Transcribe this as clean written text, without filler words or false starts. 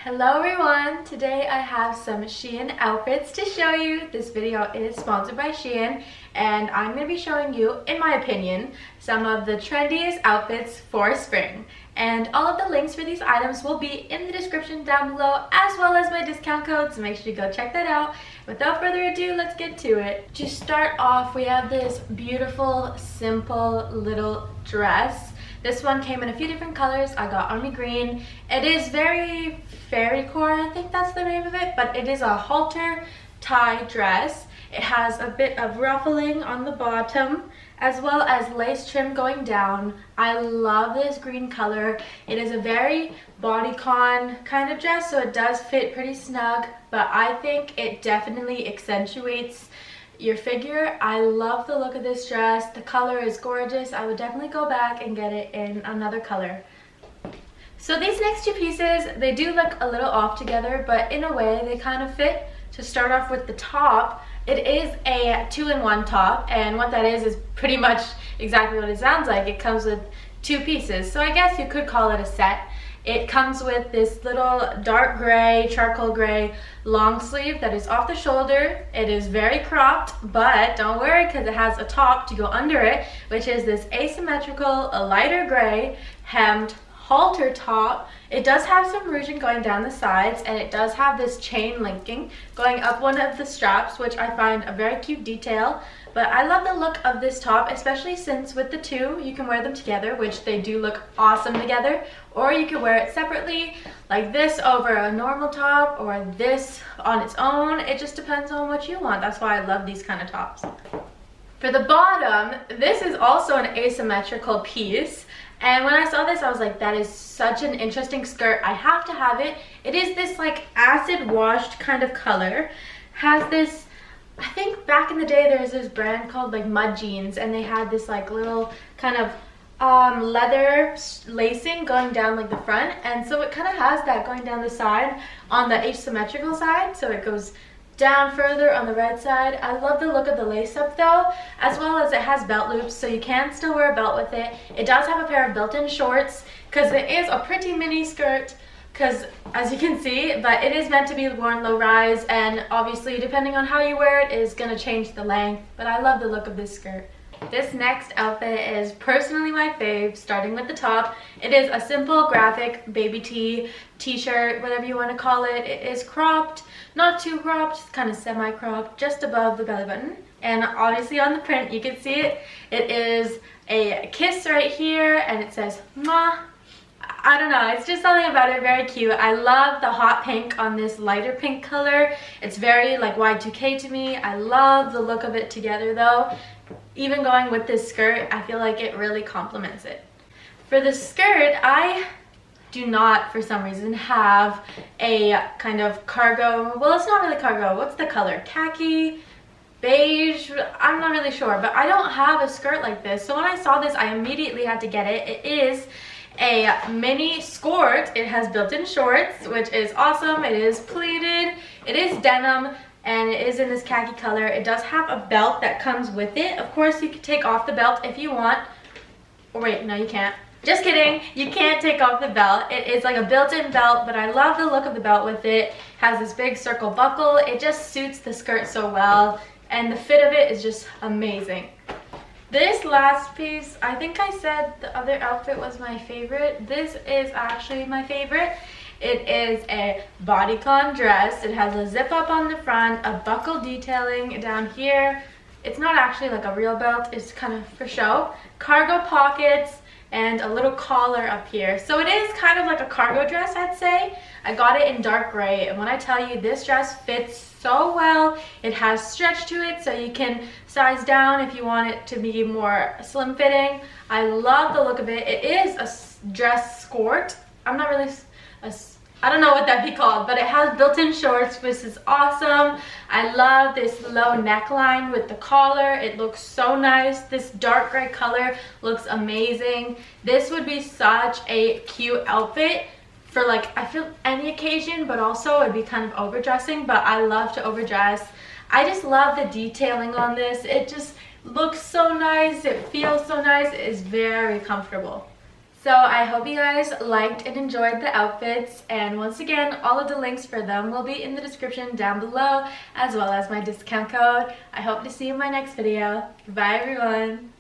Hello everyone! Today I have some Shein outfits to show you. This video is sponsored by Shein and I'm going to be showing you, in my opinion, some of the trendiest outfits for spring. And all of the links for these items will be in the description down below, as well as my discount code, so make sure you go check that out. Without further ado, let's get to it. To start off, we have this beautiful, simple little dress. This one came in a few different colors. I got army green. It is very fairy core, I think that's the name of it, but it is a halter tie dress. It has a bit of ruffling on the bottom as well as lace trim going down. I love this green color. It is a very bodycon kind of dress, so it does fit pretty snug, but I think it definitely accentuates your figure. I love the look of this dress. The color is gorgeous. I would definitely go back and get it in another color. So these next two pieces, they do look a little off together, but in a way they kind of fit. To start off with the top, it is a 2-in-1 top, and what that is pretty much exactly what it sounds like. It comes with two pieces, so I guess you could call it a set. It comes with this little dark gray, charcoal gray long sleeve that is off the shoulder. It is very cropped, but don't worry because it has a top to go under it, which is this asymmetrical, a lighter gray hemmed halter top. It does have some ruching going down the sides, and it does have this chain linking going up one of the straps, which I find a very cute detail. But I love the look of this top, especially since with the two you can wear them together, which they do look awesome together, or you can wear it separately like this over a normal top, or this on its own. It just depends on what you want. That's why I love these kind of tops. For the bottom, this is also an asymmetrical piece. And when I saw this, I was like, that is such an interesting skirt. I have to have it. It is this like acid washed kind of color. Has this, I think back in the day there was this brand called like Mud Jeans, and they had this like little kind of leather lacing going down like the front. And so it kind of has that going down the side on the asymmetrical side. So it goes down further on the red side. I love the look of the lace up though, as well as it has belt loops, so you can still wear a belt with it. It does have a pair of built-in shorts because it is a pretty mini skirt, because as you can see, but it is meant to be worn low rise, and obviously depending on how you wear it is going to change the length, but I love the look of this skirt. This next outfit is personally my fave, starting with the top. It is a simple graphic baby tee, t-shirt, whatever you want to call it. It is cropped, not too cropped, kind of semi-cropped, just above the belly button. And obviously on the print you can see it. It is a kiss right here, and it says "mwah." I don't know, it's just something about it very cute. I love the hot pink on this lighter pink color. It's very like Y2k to me. I love the look of it together though. Even going with this skirt, I feel like it really complements it. For the skirt, I do not, for some reason, have a kind of cargo. Well, it's not really cargo. What's the color? Khaki? Beige? I'm not really sure, but I don't have a skirt like this. So when I saw this, I immediately had to get it. It is a mini skirt. It has built-in shorts, which is awesome. It is pleated. It is denim, and it is in this khaki color. It does have a belt that comes with it. Of course, you can take off the belt if you want. Oh wait, no you can't. Just kidding, you can't take off the belt. It is like a built-in belt, but I love the look of the belt with it. It has this big circle buckle. It just suits the skirt so well, and the fit of it is just amazing. This last piece, I think I said the other outfit was my favorite. This is actually my favorite. It is a bodycon dress. It has a zip up on the front, a buckle detailing down here. It's not actually like a real belt, it's kind of for show. Cargo pockets and a little collar up here. So it is kind of like a cargo dress, I'd say. I got it in dark gray, and when I tell you, this dress fits so well. It has stretch to it, so you can size down if you want it to be more slim fitting. I love the look of it. It is a dress skirt. I'm not really I don't know what that'd be called, but it has built-in shorts, which is awesome. I love this low neckline with the collar. It looks so nice. This dark gray color looks amazing. This would be such a cute outfit for like, I feel any occasion, but also it'd be kind of overdressing, but I love to overdress. I just love the detailing on this. It just looks so nice. It feels so nice. It is very comfortable. So I hope you guys liked and enjoyed the outfits, and once again, all of the links for them will be in the description down below, as well as my discount code. I hope to see you in my next video. Bye everyone!